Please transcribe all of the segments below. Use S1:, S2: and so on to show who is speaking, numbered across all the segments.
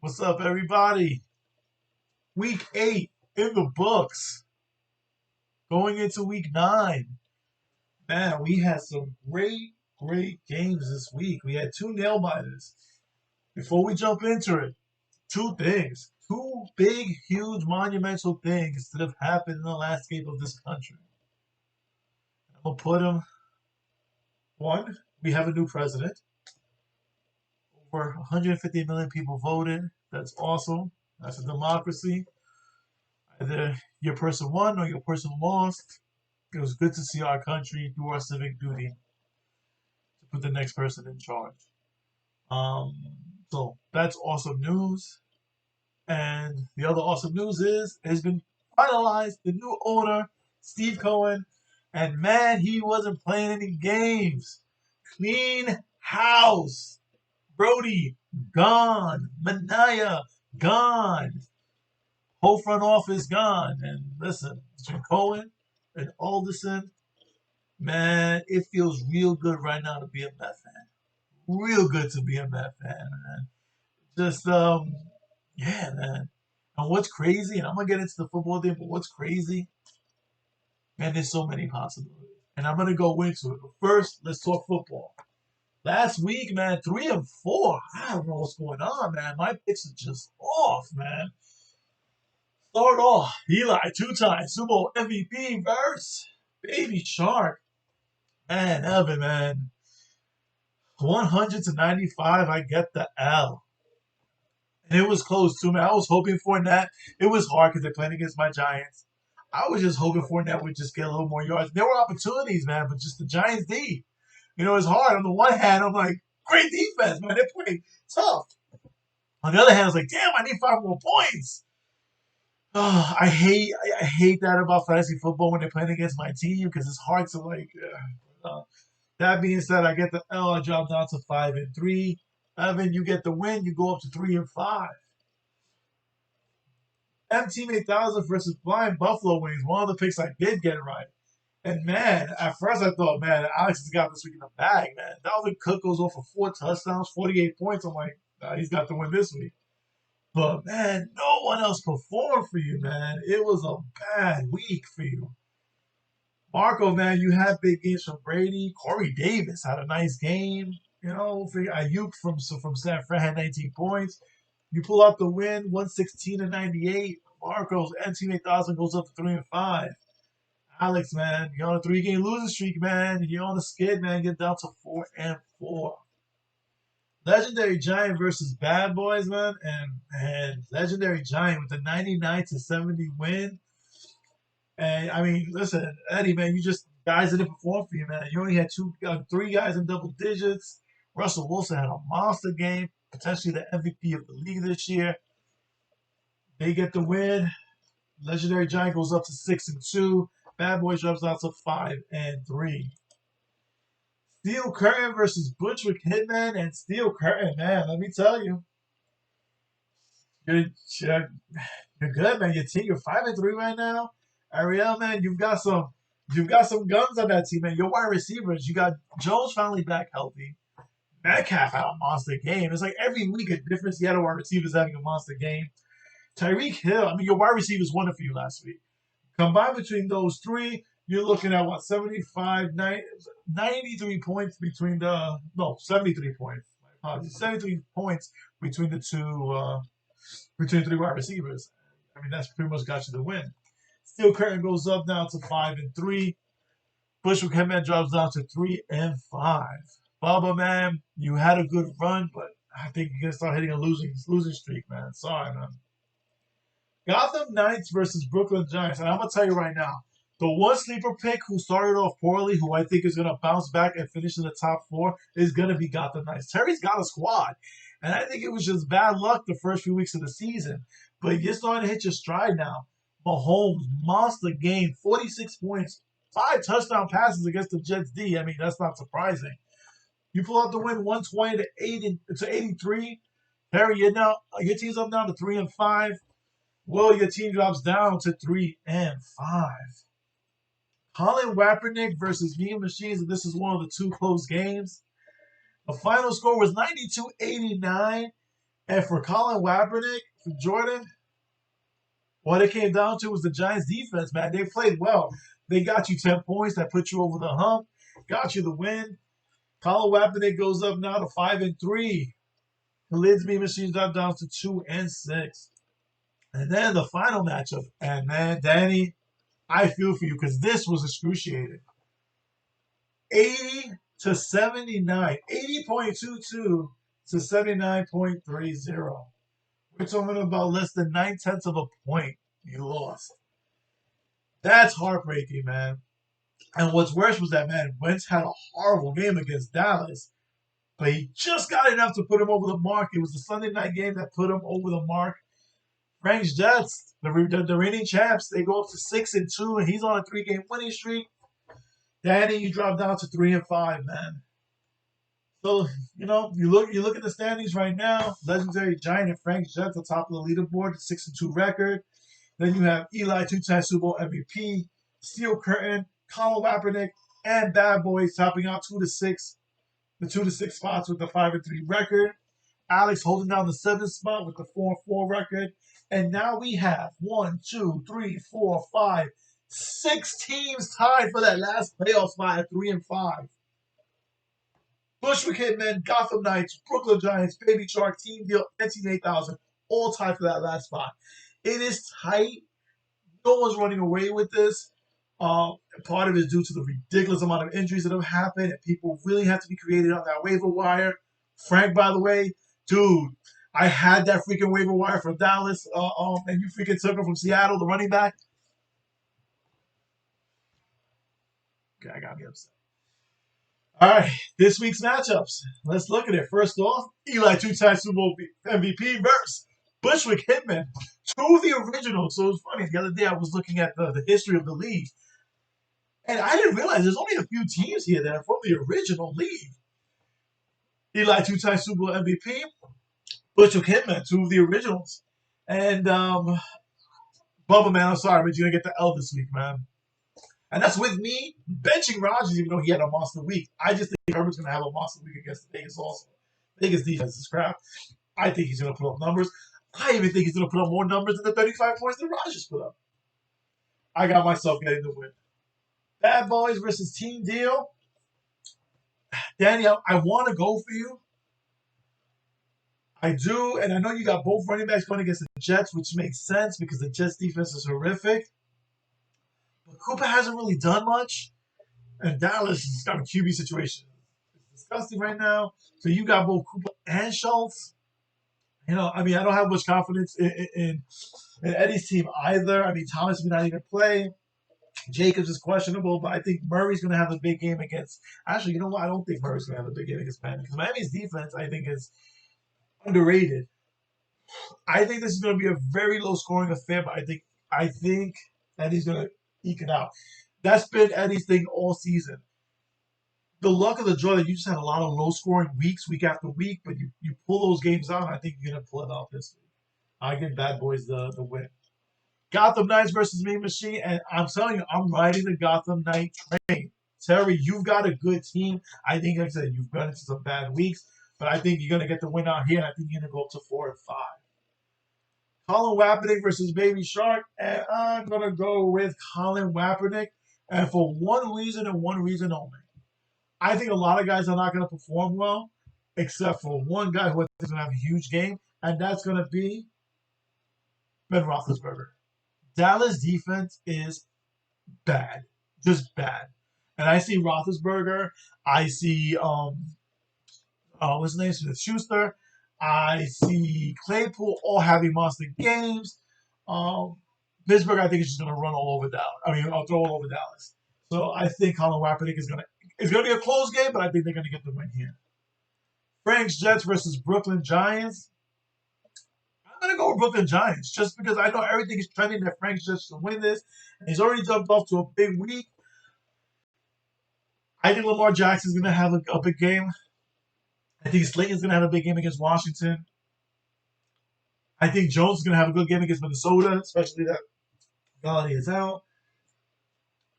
S1: What's up, everybody? Week 8 in the books. Going into week 9. Man, we had some great games this week. We had two nail biters. Before we jump into it, two things. Two big, huge, monumental things that have happened in the landscape of this country. I'm going to put them. One, we have a new president. Over 150 million people voted. That's awesome. That's a democracy. Either your person won or your person lost. It was good to see our country do our civic duty to put the next person in charge. Um, so that's awesome news. And the other awesome news is it has been finalized. The new owner, Steve Cohen, and man, he wasn't playing any games. Clean house. Brody gone. Manaya gone. Whole front office gone. And listen, between Cohen and Alderson, man, it feels real good right now to be a Met fan. Real good to be a Met fan, man. Just yeah, man. And what's crazy, and I'm gonna get into the football thing, but what's crazy, man, there's so many possibilities. And I'm gonna go into it. But first, let's talk football. Last week, man, 3-4. I don't know what's going on, man. My picks are just off, man. Start off, Eli, two-time Super Bowl MVP versus Baby Shark. Man, Evan, man. 100 to 95, I get the L. And it was close too, man. I was hoping for that. It was hard because they're playing against my Giants. I was just hoping for that would just get a little more yards. There were opportunities, man, but just the Giants D. It's hard. On the one hand, I'm like, great defense, man. They're playing tough. On the other hand, I was like, damn, I need 5 more points. Oh, I hate that about fantasy football when they're playing against my team because it's hard to like. That being said, I get the L. I drop down to 5-3. Evan, you get the win. You go up to 3-5. M Team 8000 versus Blind Buffalo Wings. One of the picks I did get right. And man, at first I thought, man, Alex has got this week in the bag, man. Dalvin Cook goes off for 4 touchdowns, 48 points. I'm like, nah, he's got the win this week. But man, no one else performed for you, man. It was a bad week for you. Marco, man, you had big games from Brady. Corey Davis had a nice game. For Ayuk from San Fran had 19 points. You pull out the win, 116-98. Marco's M Team 8000 goes up to 3-5. Alex, man, you're on a 3-game losing streak, man. You're on the skid, man. Get down to 4-4. Legendary Giant versus Bad Boys, man, and Legendary Giant with a 99-70 win. And I mean, listen, Eddie, man, you just guys didn't perform for you, man. You only had three guys in double digits. Russell Wilson had a monster game, potentially the MVP of the league this year. They get the win. Legendary Giant goes up to 6-2. Bad Boys drops out to 5-3. Steel Curtain versus Butchwick Hitman and Steel Curtain, man. Let me tell you, you're, you're good, man. Your team, you're 5-3 right now. Ariel, man, you've got some guns on that team, man. Your wide receivers, you got Jones finally back healthy. Metcalf had a monster game. It's like every week a different Seattle wide receivers having a monster game. Tyreek Hill, I mean, your wide receivers won it for you last week. Combined between those three, you're looking at what, 93 points between the, no, 73 points. My apologies. 73 points between the between three wide receivers. I mean, that's pretty much got you the win. Steel Curtain goes up now to 5-3. Bushwick Headman drops down to 3-5. Bubba, man, you had a good run, but I think you're gonna start hitting a losing streak, man. Sorry, man. Gotham Knights versus Brooklyn Giants. And I'm going to tell you right now, the one sleeper pick who started off poorly, who I think is going to bounce back and finish in the top 4, is going to be Gotham Knights. Terry's got a squad. And I think it was just bad luck the first few weeks of the season. But you're starting to hit your stride now. Mahomes, monster game, 46 points, 5 touchdown passes against the Jets D. I mean, that's not surprising. You pull out the win 120 to 83. Terry, your team's up now to 3-5. Well, your team drops down to 3-5. Colin Kaepernick versus Mean Machines, and this is one of the two close games. The final score was 92-89, And for Colin Kaepernick, for Jordan, what it came down to was the Giants' defense, man. They played well. They got you 10 points that put you over the hump, got you the win. Colin Kaepernick goes up now to 5-3. The Lidsby Machines dropped down to 2-6. And then the final matchup. And man, Danny, I feel for you because this was excruciating. 80 to 79. 80.22 to 79.30. We're talking about less than 9/10 of a point you lost. That's heartbreaking, man. And what's worse was that, man, Wentz had a horrible game against Dallas, but he just got enough to put him over the mark. It was the Sunday night game that put him over the mark. Frank's Jets, the reigning champs, they go up to 6-2, and he's on a 3-game winning streak. Danny, you drop down to 3-5, man. So you look at the standings right now. Legendary Giant and Frank's Jets on top of the leaderboard, 6-2 record. Then you have Eli, two-time Super Bowl MVP, Steel Curtain, Colin Kaepernick, and Bad Boys topping out 2-6. The 2-6 spots with the 5-3 record. Alex holding down the 7th spot with the 4-4 record. And now we have 1, 2, 3, 4, 5, 6 teams tied for that last playoff spot at 3-5. Bushwick Hitmen, Gotham Knights, Brooklyn Giants, Baby Shark, Team Deal, and Team 8000 all tied for that last spot. It is tight. No one's running away with this. Part of it is due to the ridiculous amount of injuries that have happened, and people really have to be creative on that waiver wire. Frank, by the way, dude, I had that freaking waiver wire from Dallas, and you freaking took him from Seattle, the running back. Okay, I got me upset. All right, this week's matchups. Let's look at it. First off, Eli, two-time Super Bowl MVP versus Bushwick Hitman, two of the originals. So it was funny. The other day I was looking at the history of the league, and I didn't realize there's only a few teams here that are from the original league. Eli, two-time Super Bowl MVP. Bushwick Hitman, two of the originals. And Bubba, man, I'm sorry, but you're going to get the L this week, man. And that's with me benching Rodgers, even though he had a monster week. I just think Herbert's going to have a monster week against the Vegas also. Vegas defense is crap. I think he's going to put up numbers. I even think he's going to put up more numbers than the 35 points that Rodgers put up. I got myself getting the win. Bad Boys versus Team Deal. Danny, I want to go for you. I do, and I know you got both running backs going against the Jets, which makes sense because the Jets defense is horrific. But Cooper hasn't really done much, and Dallas has got a QB situation. It's disgusting right now. So you got both Cooper and Schultz. I don't have much confidence in Eddie's team either. I mean, Thomas may not even play. Jacobs is questionable, but I think Murray's going to have a big game against. Actually, you know what? I don't think Murray's going to have a big game against Miami because Miami's defense, I think, is underrated. I think this is going to be a very low scoring affair, but I think Eddie's going to eke it out. That's been Eddie's thing all season. The luck of the draw that you just had a lot of low scoring weeks, week after week, but you pull those games out, and I think you're going to pull it out this week. I give Bad Boys the win. Gotham Knights versus Mean Machine, and I'm telling you, I'm riding the Gotham Knight train. Terry, you've got a good team. I think, like I said, you've gone into some bad weeks, but I think you're going to get the win out here, and I think you're going to go up to 4-5. Colin Kaepernick versus Baby Shark, and I'm going to go with Colin Kaepernick, and for one reason and one reason only. I think a lot of guys are not going to perform well, except for one guy who is going to have a huge game, and that's going to be Ben Roethlisberger. Dallas defense is bad, just bad. And I see Roethlisberger, I see what's his name, Smith-Schuster, I see Claypool all having monster games. Pittsburgh, I think, is just going to run all over Dallas. I'll throw all over Dallas. So I think Colin Kaepernick is going to. It's going to be a close game, but I think they're going to get the win here. Frank's Jets versus Brooklyn Giants. I'm going to go with Brooklyn Giants just because I know everything is trending that Frank's Jets to win this. And he's already jumped off to a big week. I think Lamar Jackson's going to have a big game. I think Slayton's going to have a big game against Washington. I think Jones is going to have a good game against Minnesota, especially that Galladay is out.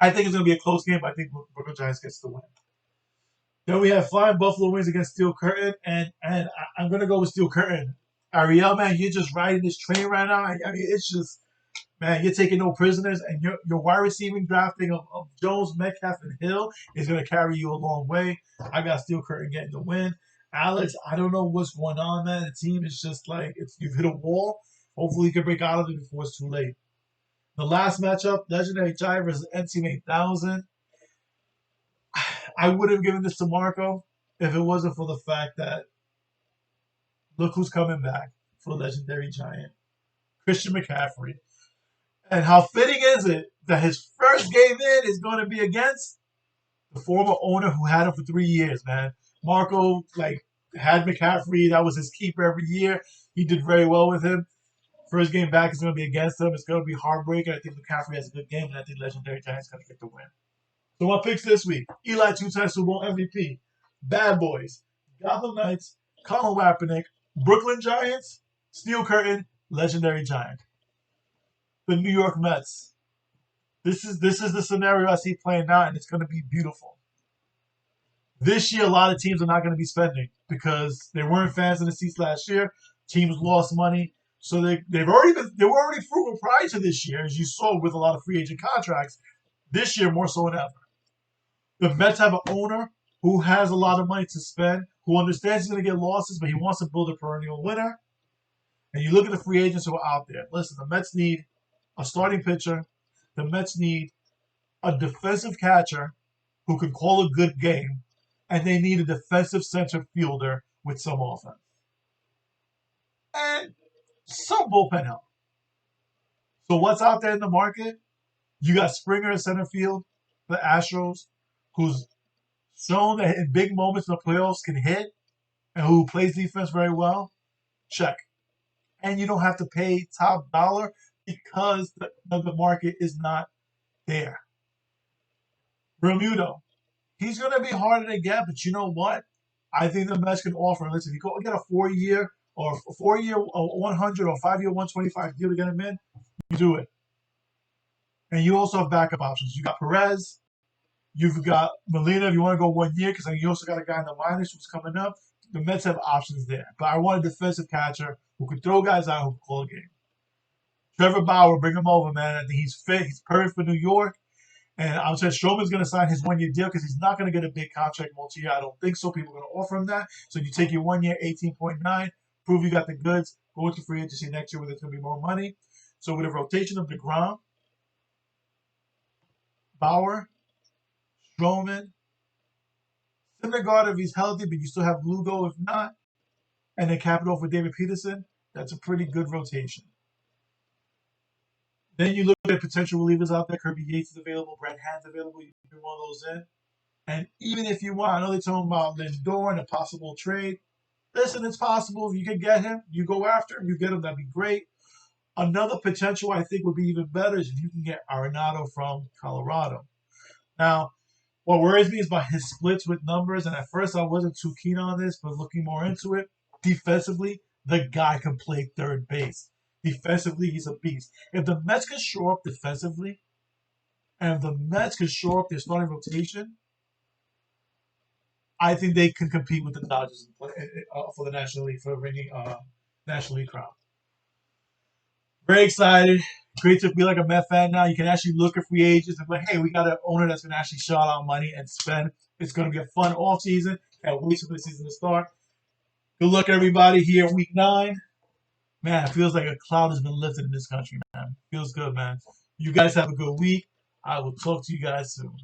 S1: I think it's going to be a close game, but I think Brooklyn Giants gets the win. Then we have Flying Buffalo wins against Steel Curtain, and I'm going to go with Steel Curtain. Ariel, man, you're just riding this train right now. I mean, it's just, man, you're taking no prisoners, and your wide receiving drafting of Jones, Metcalf, and Hill is going to carry you a long way. I got Steel Curtain getting the win. Alex, I don't know what's going on, man. The team is just like, you've hit a wall. Hopefully, you can break out of it before it's too late. The last matchup, Legendary Giant versus NC 8000. I would have given this to Marco if it wasn't for the fact that look who's coming back for Legendary Giant. Christian McCaffrey. And how fitting is it that his first game in is going to be against the former owner who had him for 3 years, man. Marco, had McCaffrey. That was his keeper every year. He did very well with him. First game back is going to be against him. It's going to be heartbreaking. I think McCaffrey has a good game, and I think Legendary Giant's going to get the win. So my picks this week: Eli, 2-time Super Bowl MVP. Bad Boys, Gotham Knights, Colin Kaepernick, Brooklyn Giants, Steel Curtain, Legendary Giant. The New York Mets. This is the scenario I see playing now, and it's going to be beautiful. This year, a lot of teams are not going to be spending because they weren't fans in the seats last year. Teams lost money, so they were already frugal prior to this year, as you saw with a lot of free agent contracts. This year, more so than ever. The Mets have an owner who has a lot of money to spend, who understands he's going to get losses, but he wants to build a perennial winner. And you look at the free agents who are out there. Listen, the Mets need a starting pitcher. The Mets need a defensive catcher who can call a good game. And they need a defensive center fielder with some offense. And some bullpen help. So what's out there in the market? You got Springer at center field, the Astros, who's shown that in big moments in the playoffs can hit and who plays defense very well. Check. And you don't have to pay top dollar because the market is not there. Realmuto, he's going to be harder to get, but you know what? I think the Mets can offer. Listen, you go get a 4-year or 100 or 5-year 125 deal to get him in, you do it. And you also have backup options. You got Perez. You've got Molina if you want to go 1 year, because you also got a guy in the minors who's coming up. The Mets have options there. But I want a defensive catcher who can throw guys out, who can call a game. Trevor Bauer, bring him over, man. I think he's fit. He's perfect for New York. And I'm saying Stroman's going to sign his 1-year deal because he's not going to get a big contract multi-year. I don't think so. People are going to offer him that. So you take your 1 year, 18.9, prove you got the goods, go into free agency next year where there's going to be more money. So with a rotation of DeGrom, Bauer, Stroman, Syndergaard if he's healthy, but you still have Lugo if not, and then cap it off with David Peterson, that's a pretty good rotation. Then you look at potential relievers out there. Kirby Yates is available. Brett Hand's available. You can bring one of those in. And even if you want, I know they're talking about Lindor and a possible trade. Listen, it's possible. If you can get him, you go after him. You get him, that'd be great. Another potential I think would be even better is if you can get Arenado from Colorado. Now, what worries me is about his splits with numbers. And at first, I wasn't too keen on this, but looking more into it, defensively, the guy can play third base. Defensively, he's a beast. If the Mets can show up defensively, and if the Mets can show up their starting rotation, I think they can compete with the Dodgers for the National League, for the reigning National League crown. Very excited. Great to be like a Met fan now. You can actually look at free agents and be like, hey, we got an owner that's going to actually shell out money and spend. It's going to be a fun offseason. Can't wait for the season to start. Good luck, everybody, here in week 9. Man, it feels like a cloud has been lifted in this country, man. Feels good, man. You guys have a good week. I will talk to you guys soon.